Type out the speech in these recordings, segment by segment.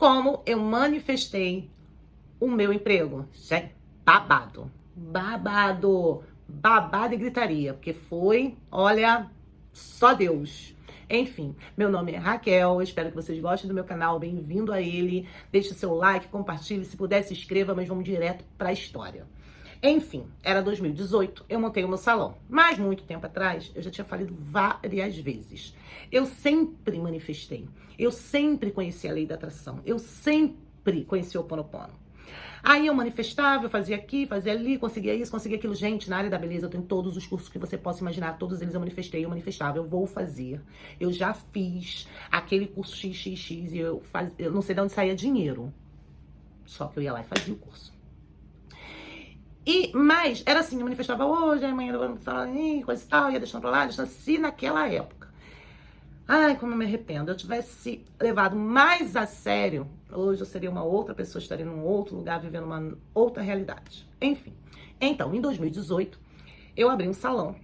como eu manifestei o meu emprego. Gente, babado. Babado. Babado e gritaria. Porque foi, olha, só Deus. Enfim, meu nome é Raquel, eu espero que vocês gostem do meu canal, bem-vindo a ele. Deixe seu like, compartilhe, se puder se inscreva, mas vamos direto pra história. Enfim, era 2018, eu montei o meu salão. Mas muito tempo atrás, eu já tinha falido várias vezes. Eu sempre manifestei, eu sempre conheci a lei da atração, eu sempre conheci o Ho'oponopono. Aí eu manifestava, eu fazia aqui, fazia ali, conseguia isso, conseguia aquilo. Gente, na área da beleza eu tenho todos os cursos que você possa imaginar, todos eles eu manifestei, eu manifestava, eu vou fazer. Eu já fiz aquele curso XXX e eu não sei de onde saía dinheiro. Só que eu ia lá e fazia o curso. Mas era assim, eu manifestava hoje, amanhã eu coisa e tal, ia deixando pra lá, deixando assim naquela época. Ai, como eu me arrependo. Eu tivesse levado mais a sério, hoje eu seria uma outra pessoa, estaria num outro lugar, vivendo uma outra realidade. Enfim. Então, em 2018, eu abri um salão.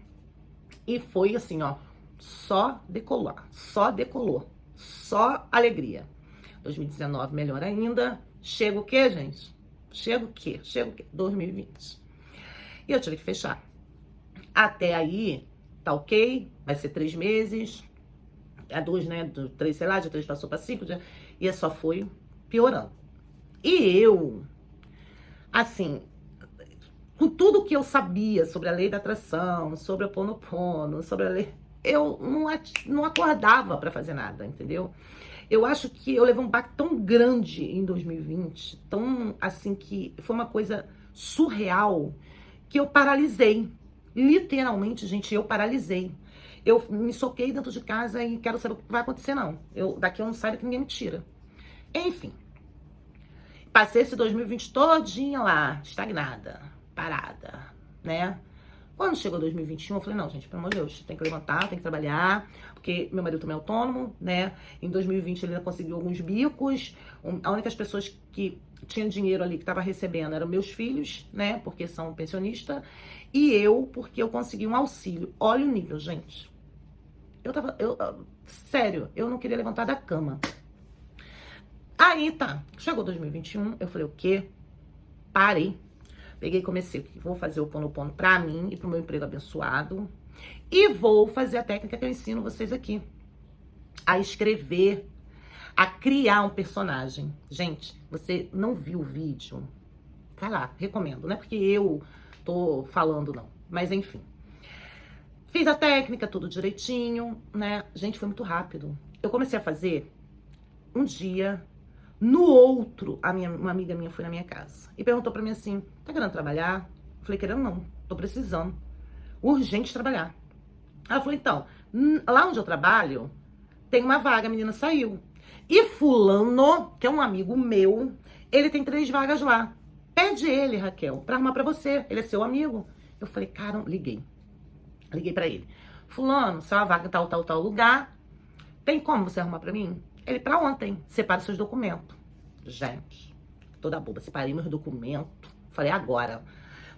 E foi assim, ó, só decolar, só decolou, só alegria. 2019, melhor ainda. Chega o quê, gente? Chega o quê? 2020. E eu tive que fechar. Até aí, tá ok, vai ser 3 meses. A 2, né, do 3, sei lá, de 3 passou pra 5, e só foi piorando. E eu, assim, com tudo que eu sabia sobre a lei da atração, sobre o Ho'oponopono, sobre a lei, eu não acordava pra fazer nada, entendeu? Eu acho que eu levei um baque tão grande em 2020, tão assim que foi uma coisa surreal, que eu paralisei. Literalmente, gente, eu paralisei. Eu me soquei dentro de casa e quero saber o que vai acontecer, não. Daqui eu não saio que ninguém me tira. Enfim. Passei esse 2020 todinha lá, estagnada, parada, né? Quando chegou 2021, eu falei, não, gente, pelo amor de Deus, tem que levantar, tem que trabalhar, porque meu marido também é autônomo, né? Em 2020 ele ainda conseguiu alguns bicos. A única pessoas que tinham dinheiro ali, que estava recebendo, eram meus filhos, né? Porque são pensionistas. E eu, porque eu consegui um auxílio. Olha o nível, gente. Sério, eu não queria levantar da cama. Aí, tá, chegou 2021, eu falei, o quê? Parei. Peguei e comecei, vou fazer o Ho'oponopono pra mim e pro meu emprego abençoado. E vou fazer a técnica que eu ensino vocês aqui. A escrever, a criar um personagem. Gente, você não viu o vídeo? Vai lá, recomendo. Não é porque eu tô falando, não. Mas enfim. Fiz a técnica, tudo direitinho, né? Gente, foi muito rápido. Eu comecei a fazer um dia. No outro, uma amiga minha foi na minha casa e perguntou pra mim assim, tá querendo trabalhar? Eu falei, querendo não, tô precisando. Urgente trabalhar. Ela falou, então, lá onde eu trabalho, tem uma vaga, a menina saiu. E fulano, que é um amigo meu, ele tem 3 vagas lá. Pede ele, Raquel, pra arrumar pra você. Ele é seu amigo. Eu falei, cara, liguei. Liguei pra ele. Fulano, se é uma vaga em tal lugar, tem como você arrumar pra mim? Ele, pra ontem, separa seus documentos. Gente, toda boba, separei meus documentos. Falei, agora.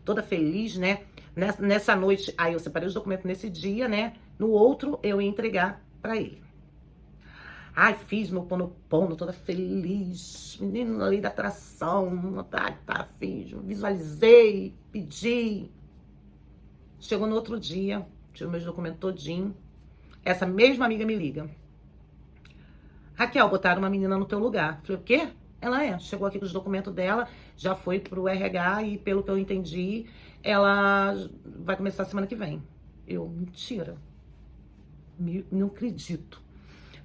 Toda feliz, né? Nessa noite, aí eu separei os documentos nesse dia, né? No outro, eu ia entregar pra ele. Ai, fiz meu Ho'oponopono, toda feliz. Menino, lei da atração. Tá, fiz. Visualizei, pedi. Chegou no outro dia, tive meus documentos todinho. Essa mesma amiga me liga. Raquel, botaram uma menina no teu lugar. Falei, o quê? Ela chegou aqui com os documentos dela, já foi pro RH e pelo que eu entendi, ela vai começar semana que vem. Eu, mentira. Não acredito.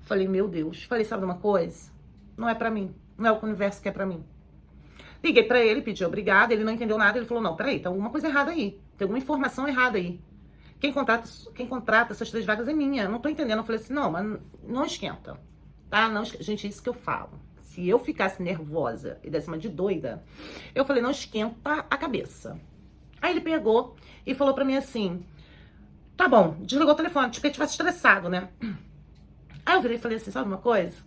Falei, meu Deus. Falei, sabe de uma coisa? Não é pra mim. Não é o que o universo quer pra mim. Liguei pra ele, pedi obrigado, ele não entendeu nada, ele falou, não, peraí, tem alguma coisa errada aí. Tem alguma informação errada aí. Quem contrata essas 3 vagas é minha. Eu não tô entendendo. Eu falei assim, não, mas não esquenta. Tá? Não, gente, é isso que eu falo. Se eu ficasse nervosa e desse uma de doida, eu falei, não esquenta a cabeça. Aí ele pegou e falou pra mim assim, tá bom, desligou o telefone, tipo que ele tivesse estressado, né? Aí eu virei e falei assim, sabe uma coisa?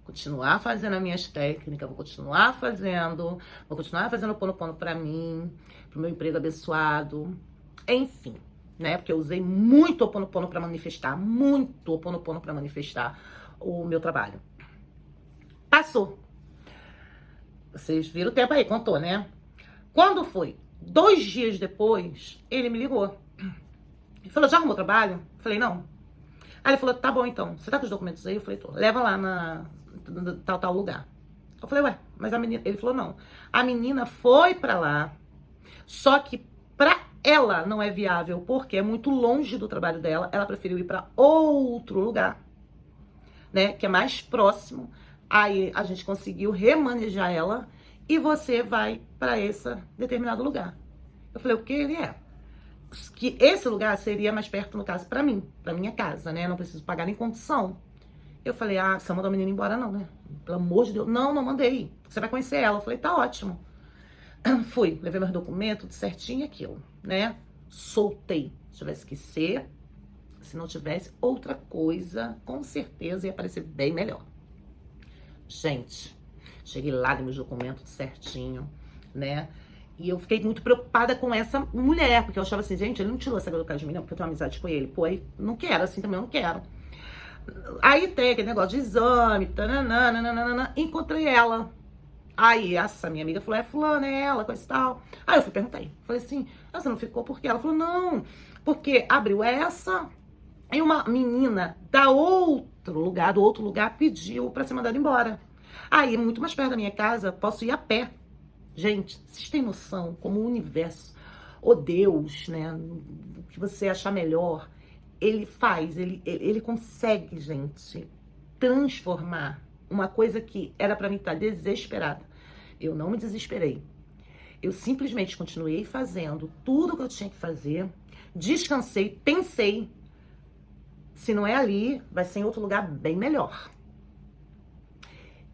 Continuar fazendo as minhas técnicas, vou continuar fazendo o Ho'oponopono pra mim, pro meu emprego abençoado, enfim, né? Porque eu usei muito o Ho'oponopono pra manifestar, muito Ho'oponopono pra manifestar o meu trabalho. Passou. Vocês viram o tempo aí, contou, né? Quando foi 2 dias depois, ele me ligou. Ele falou, já arrumou trabalho? Eu falei, não. Aí ele falou, tá bom então, você tá com os documentos aí? Eu falei, tô. Leva lá na tal lugar. Eu falei, ué, mas a menina... Ele falou, não. A menina foi pra lá, só que pra ela não é viável, porque é muito longe do trabalho dela. Ela preferiu ir pra outro lugar, né, que é mais próximo. Aí a gente conseguiu remanejar ela e você vai pra esse determinado lugar. Eu falei, o que ele é? Que esse lugar seria mais perto, no caso, pra mim, pra minha casa, né? Não preciso pagar nem condição. Eu falei, ah, você mandou a menina embora não, né? Pelo amor de Deus. Não, não mandei. Você vai conhecer ela. Eu falei, tá ótimo. Fui, levei meus documentos, tudo certinho, aquilo, né? Soltei. Se tivesse que ser, se não tivesse outra coisa, com certeza ia parecer bem melhor. Gente, cheguei lá, dei meus documentos tudo certinho, né? E eu fiquei muito preocupada com essa mulher, porque eu achava assim, gente, ele não tirou essa educação de mim, não, porque eu tenho amizade com ele. Pô, aí não quero, assim também eu não quero. Aí tem aquele negócio de exame, tananana, encontrei ela. Aí essa minha amiga falou, é fulana, é ela, coisa e tal. Aí eu fui perguntei, falei assim, você não ficou por quê? Ela falou, não, porque abriu essa, e uma menina da outro lugar, pediu pra ser mandada embora. Aí, muito mais perto da minha casa, posso ir a pé. Gente, vocês têm noção como o universo, ou Deus, né, o que você achar melhor, ele faz, ele consegue, gente, transformar uma coisa que era pra mim estar desesperada. Eu não me desesperei. Eu simplesmente continuei fazendo tudo que eu tinha que fazer, descansei, pensei, se não é ali, vai ser em outro lugar bem melhor.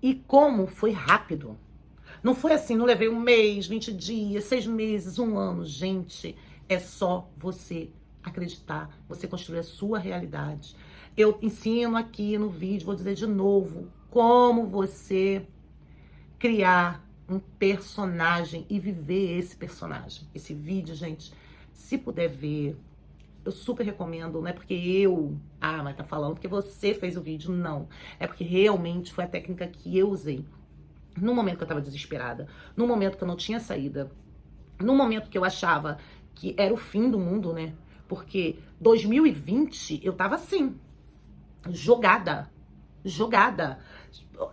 E como foi rápido. Não foi assim, não levei 1 mês, 20 dias, 6 meses, 1 ano. Gente, é só você acreditar, você construir a sua realidade. Eu ensino aqui no vídeo, vou dizer de novo, como você criar um personagem e viver esse personagem. Esse vídeo, gente, se puder ver, eu super recomendo, não é porque mas tá falando porque você fez o vídeo, não. É porque realmente foi a técnica que eu usei. No momento que eu tava desesperada, no momento que eu não tinha saída, no momento que eu achava que era o fim do mundo, né? Porque 2020 eu tava assim, jogada.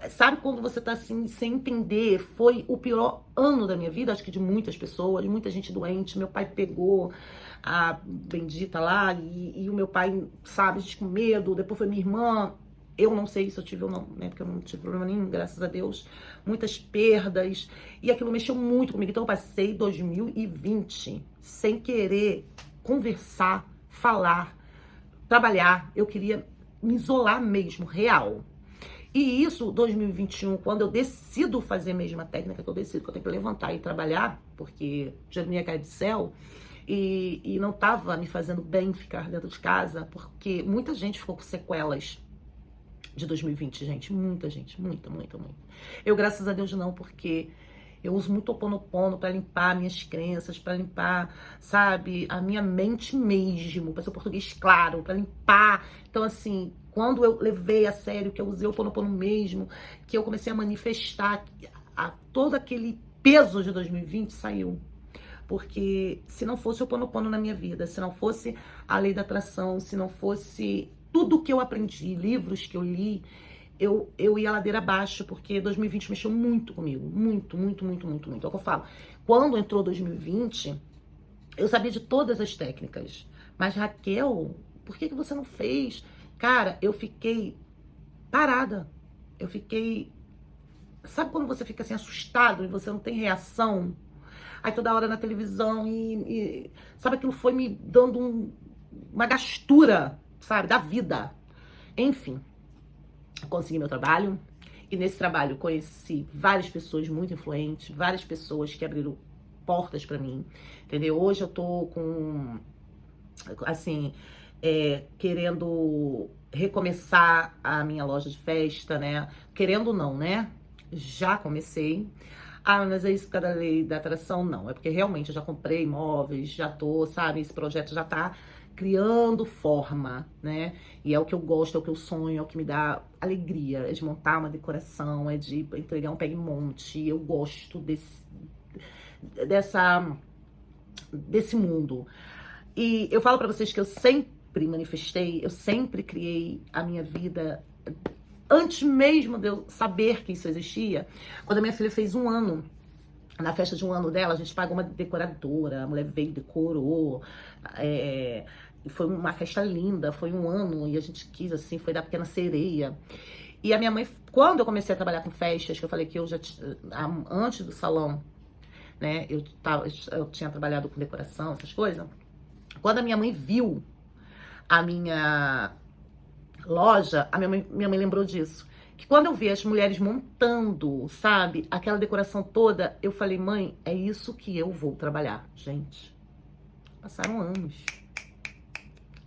Sabe quando você tá assim, sem entender? Foi o pior ano da minha vida, acho que de muitas pessoas, de muita gente doente. Meu pai pegou a bendita lá e o meu pai, sabe, a gente com medo. Depois foi minha irmã. Eu não sei se eu tive ou não, né? Porque eu não tive problema nenhum, graças a Deus. Muitas perdas. E aquilo mexeu muito comigo. Então eu passei 2020 sem querer conversar, falar, trabalhar. Eu queria me isolar mesmo, real. E isso, 2021, quando eu decido fazer mesmo a técnica, que eu decido que eu tenho que levantar e trabalhar, porque já não ia cair do céu, e não tava me fazendo bem ficar dentro de casa, porque muita gente ficou com sequelas de 2020, gente. Muita gente, muita. Eu, graças a Deus, não, porque eu uso muito Ho'oponopono pra limpar minhas crenças, pra limpar, sabe, a minha mente mesmo, pra ser português claro, pra limpar. Então, assim, quando eu levei a sério, que eu usei o Ho'oponopono mesmo, que eu comecei a manifestar, todo aquele peso de 2020 saiu. Porque se não fosse o Ho'oponopono na minha vida, se não fosse a lei da atração, se não fosse tudo que eu aprendi, livros que eu li, eu ia ladeira abaixo, porque 2020 mexeu muito comigo. Muito. É o que eu falo. Quando entrou 2020, eu sabia de todas as técnicas. Mas, Raquel, por que você não fez? Cara, eu fiquei parada. Eu fiquei... Sabe quando você fica assim, assustado e você não tem reação? Aí toda hora na televisão sabe, aquilo foi me dando uma gastura, sabe, da vida. Enfim, consegui meu trabalho. E nesse trabalho conheci várias pessoas muito influentes, várias pessoas que abriram portas pra mim, entendeu? Hoje eu tô com, assim, querendo recomeçar a minha loja de festa, né? Querendo não, né? Já comecei. Ah, mas é isso por causa da lei da atração? Não, é porque realmente eu já comprei imóveis, já tô, sabe? Esse projeto já tá criando forma, né? E é o que eu gosto, é o que eu sonho, é o que me dá alegria, é de montar uma decoração, é de entregar um pega-e-monte. Eu gosto desse mundo. E eu falo pra vocês que eu sempre manifestei, eu sempre criei a minha vida antes mesmo de eu saber que isso existia. Quando a minha filha fez 1 ano, na festa de 1 ano dela, a gente pagou uma decoradora, a mulher veio, decorou, foi uma festa linda, foi 1 ano, e a gente quis, assim, foi da Pequena Sereia. E a minha mãe, quando eu comecei a trabalhar com festas, que eu falei que eu já, antes do salão, né, eu tinha trabalhado com decoração, essas coisas, quando a minha mãe viu a minha loja, minha mãe lembrou disso. Que quando eu vi as mulheres montando, sabe, aquela decoração toda, eu falei, mãe, é isso que eu vou trabalhar. Gente, passaram anos.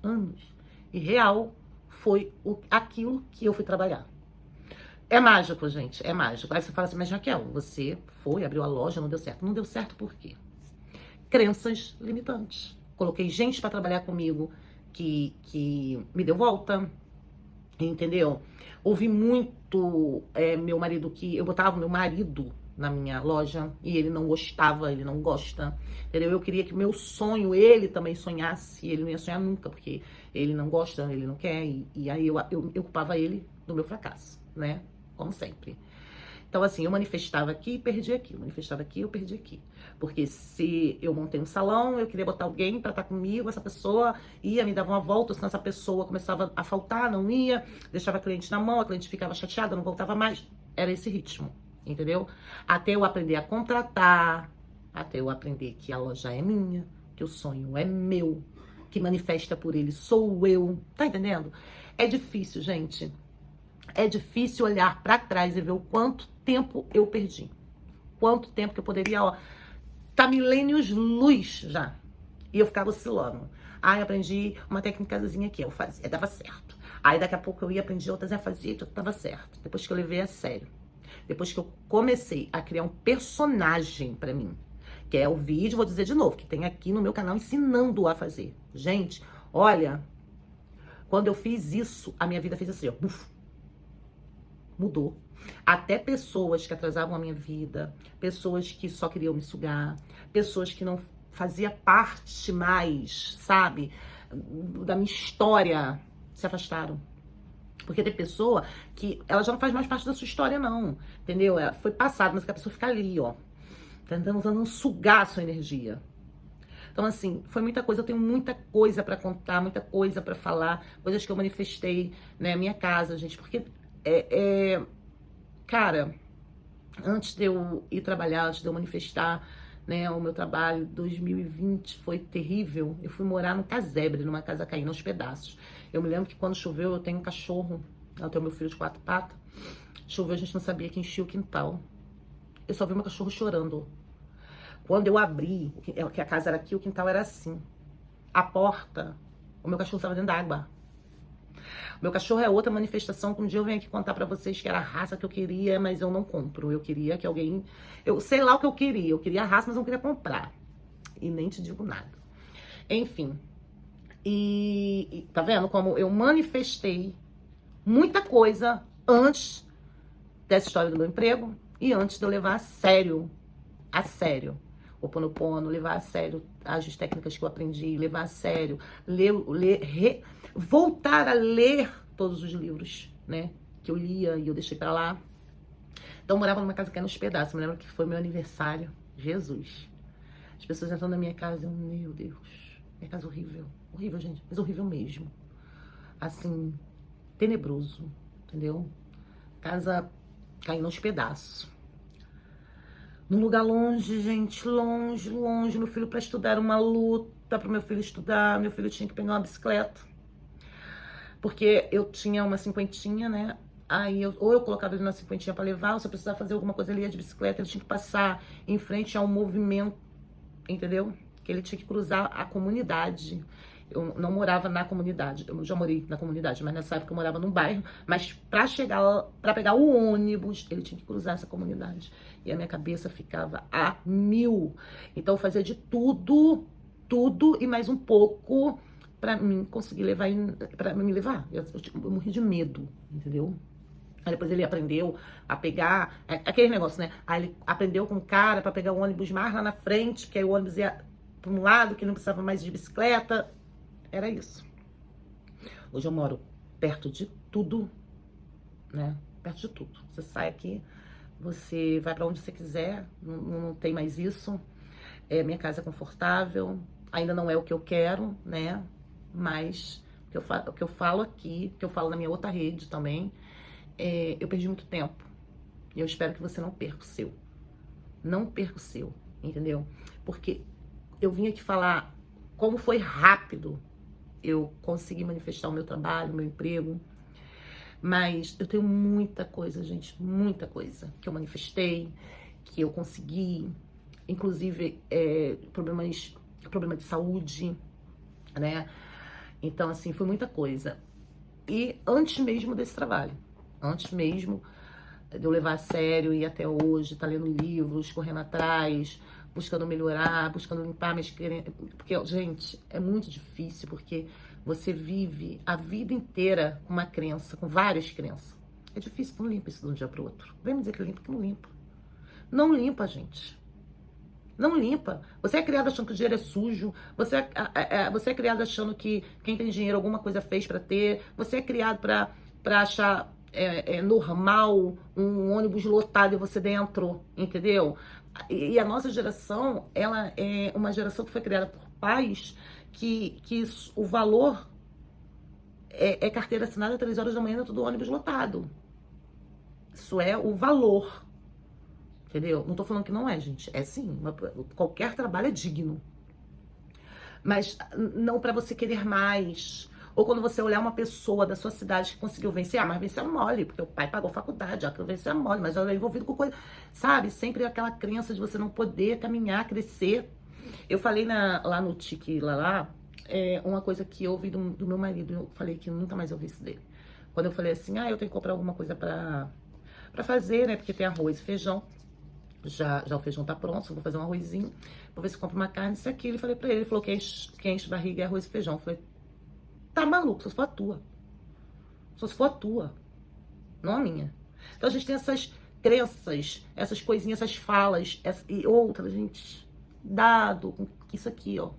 Anos. E real foi aquilo que eu fui trabalhar. É mágico, gente, é mágico. Aí você fala assim, mas Raquel, você foi, abriu a loja, não deu certo. Não deu certo por quê? Crenças limitantes. Coloquei gente pra trabalhar comigo que me deu volta, entendeu? Ouvi muito meu marido, que eu botava meu marido na minha loja e ele não gostava, ele não gosta, entendeu? Eu queria que meu sonho, ele também sonhasse, ele não ia sonhar nunca, porque ele não gosta, ele não quer, e aí eu culpava ele do meu fracasso, né? Como sempre. Então, assim, eu manifestava aqui e perdi aqui. Eu manifestava aqui e eu perdi aqui. Porque se eu montei um salão, eu queria botar alguém pra estar comigo, essa pessoa ia, me dava uma volta, senão essa pessoa começava a faltar, não ia, deixava a cliente na mão, a cliente ficava chateada, não voltava mais. Era esse ritmo, entendeu? Até eu aprender a contratar, até eu aprender que a loja é minha, que o sonho é meu, que manifesta por ele sou eu. Tá entendendo? É difícil, gente. É difícil olhar pra trás e ver o quanto tempo eu perdi. Quanto tempo que eu poderia, ó, tá milênios luz já. E eu ficava oscilando. Aí eu aprendi uma técnicazinha aqui, eu fazia, dava certo. Aí daqui a pouco eu ia aprender outras, eu fazia e tudo dava certo. Depois que eu levei a sério. Depois que eu comecei a criar um personagem pra mim. Que é o vídeo, vou dizer de novo, que tem aqui no meu canal ensinando a fazer. Gente, olha, quando eu fiz isso, a minha vida fez assim, ó, buf, mudou. Até pessoas que atrasavam a minha vida, pessoas que só queriam me sugar, pessoas que não fazia parte mais, sabe, da minha história, se afastaram. Porque tem pessoa que ela já não faz mais parte da sua história, não, entendeu? Foi passado, mas que a pessoa fica ali, ó, tentando sugar a sua energia. Então, assim, foi muita coisa, eu tenho muita coisa pra contar, muita coisa pra falar, coisas que eu manifestei, né, minha casa, gente, porque cara, antes de eu ir trabalhar, antes de eu manifestar, né, o meu trabalho, 2020 foi terrível. Eu fui morar no casebre, numa casa caindo aos pedaços. Eu me lembro que quando choveu, eu tenho um cachorro, eu tenho meu filho de 4 patas. Choveu, a gente não sabia que enchia o quintal. Eu só vi meu cachorro chorando. Quando eu abri, que a casa era aqui, o quintal era assim. A porta, o meu cachorro estava dentro da água. Meu cachorro é outra manifestação que um dia eu venho aqui contar pra vocês que era a raça que eu queria, mas eu não compro. Eu queria que alguém... Eu sei lá o que eu queria. Eu queria a raça, mas não queria comprar. E nem te digo nada. Enfim. E tá vendo como eu manifestei muita coisa antes dessa história do meu emprego e antes de eu levar a sério, o Ho'oponopono, levar a sério as técnicas que eu aprendi, levar a sério, voltar a ler todos os livros, né, que eu lia e eu deixei pra lá. Então eu morava numa casa que era nos pedaços, eu me lembro que foi meu aniversário, Jesus. As pessoas entrando na minha casa, meu Deus, minha casa horrível, horrível, gente, mas horrível mesmo. Assim, tenebroso, entendeu? Casa caindo aos pedaços. Num lugar longe, gente, longe, longe. Meu filho pra estudar era uma luta pro meu filho estudar. Meu filho tinha que pegar uma bicicleta. Porque eu tinha uma cinquentinha, né? Aí ou eu colocava ele na cinquentinha pra levar, ou se eu precisava fazer alguma coisa, ele ia de bicicleta, ele tinha que passar em frente a um movimento, entendeu? Que ele tinha que cruzar a comunidade. Eu não morava na comunidade, eu já morei na comunidade, mas nessa época eu morava num bairro, mas pra chegar lá, pra pegar o ônibus, ele tinha que cruzar essa comunidade. E a minha cabeça ficava a 1000. Então eu fazia de tudo e mais um pouco pra mim conseguir levar pra me levar. Eu morri de medo, entendeu? Aí depois ele aprendeu a pegar, aquele negócio, né? Aí ele aprendeu com o cara pra pegar o ônibus mais lá na frente, que aí o ônibus ia pra um lado, que não precisava mais de bicicleta. Era isso. Hoje eu moro perto de tudo, né? Perto de tudo. Você sai aqui, você vai pra onde você quiser, não tem mais isso. Minha casa é confortável, ainda não é o que eu quero, né? Mas o que eu falo aqui, o que eu falo na minha outra rede também, eu perdi muito tempo. E eu espero que você não perca o seu. Não perca o seu, entendeu? Porque eu vim aqui falar como foi rápido eu consegui manifestar o meu trabalho, o meu emprego. Mas eu tenho muita coisa, gente, muita coisa que eu manifestei, que eu consegui, inclusive problema de saúde, né? Então, assim, foi muita coisa. E antes mesmo desse trabalho, antes mesmo de eu levar a sério e até hoje, tá lendo livros, correndo atrás, buscando melhorar, buscando limpar minhas crenças. Porque, gente, é muito difícil, porque você vive a vida inteira com uma crença, com várias crenças. É difícil, não limpa isso de um dia pro outro. Vem me dizer que limpa, que não limpa. Não limpa, gente. Não limpa. Você é criado achando que o dinheiro é sujo. Você é criado achando que quem tem dinheiro alguma coisa fez pra ter. Você é criado pra achar normal um ônibus lotado e você dentro, entendeu? E a nossa geração, ela é uma geração que foi criada por pais que o valor é carteira assinada 3 horas da manhã dentro do ônibus lotado. Isso é o valor. Entendeu? Não tô falando que não é, gente. É sim. Qualquer trabalho é digno. Mas não pra você querer mais. Ou quando você olhar uma pessoa da sua cidade que conseguiu vencer, mas venceu mole, porque o pai pagou faculdade, que venceu mole, mas ela é envolvido com coisa. Sabe? Sempre aquela crença de você não poder caminhar, crescer. Eu falei lá no Tiki Lalá, uma coisa que eu ouvi do meu marido. Eu falei que nunca mais ouvi isso dele. Quando eu falei assim, eu tenho que comprar alguma coisa pra fazer, né? Porque tem arroz e feijão. Já o feijão tá pronto, só vou fazer um arrozinho. Vou ver se compro uma carne, isso aqui. Ele falei pra ele, ele falou que enche barriga é arroz e feijão. Eu falei, tá maluco, só se for a tua. Só se for a tua. Não a minha. Então a gente tem essas crenças, essas coisinhas, essas falas, e outras, gente. Dado com isso aqui, ó.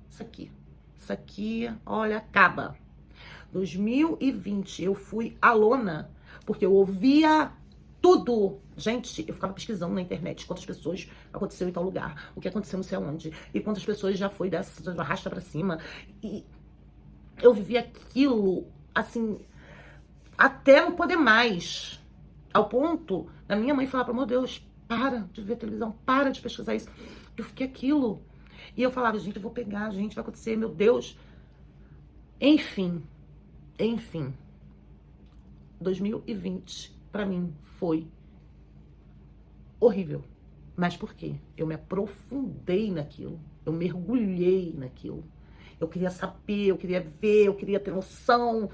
Isso aqui. Isso aqui, olha, acaba. 2020, eu fui alona, porque eu ouvia tudo. Gente, eu ficava pesquisando na internet quantas pessoas aconteceu em tal lugar, o que aconteceu não sei aonde, e quantas pessoas já foi dessa arrasta pra cima. E eu vivi aquilo, assim, até não poder mais. Ao ponto da minha mãe falar, pelo amor de Deus, para de ver televisão, para de pesquisar isso. Eu fiquei aquilo. E eu falava, gente, eu vou pegar, gente, vai acontecer, meu Deus. Enfim. 2020, pra mim, foi horrível. Mas por quê? Eu me aprofundei naquilo. Eu mergulhei naquilo. Eu queria saber, eu queria ver, eu queria ter noção.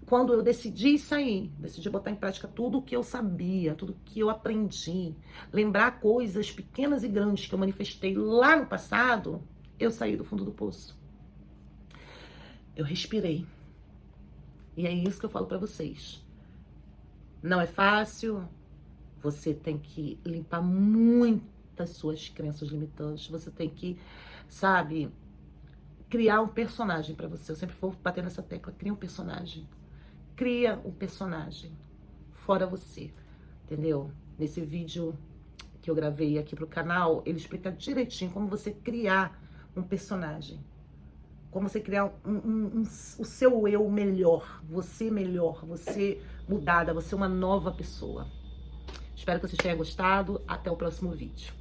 Quando eu decidi sair, decidi botar em prática tudo o que eu sabia, tudo o que eu aprendi, lembrar coisas pequenas e grandes que eu manifestei lá no passado, eu saí do fundo do poço. Eu respirei. E é isso que eu falo pra vocês. Não é fácil. Você tem que limpar muitas suas crenças limitantes. Você tem que, sabe, criar um personagem pra você. Eu sempre vou bater nessa tecla. Cria um personagem. Cria um personagem. Fora você. Entendeu? Nesse vídeo que eu gravei aqui pro canal, ele explica direitinho como você criar um personagem. Como você criar o seu eu melhor, você mudada, você uma nova pessoa. Espero que vocês tenham gostado. Até o próximo vídeo.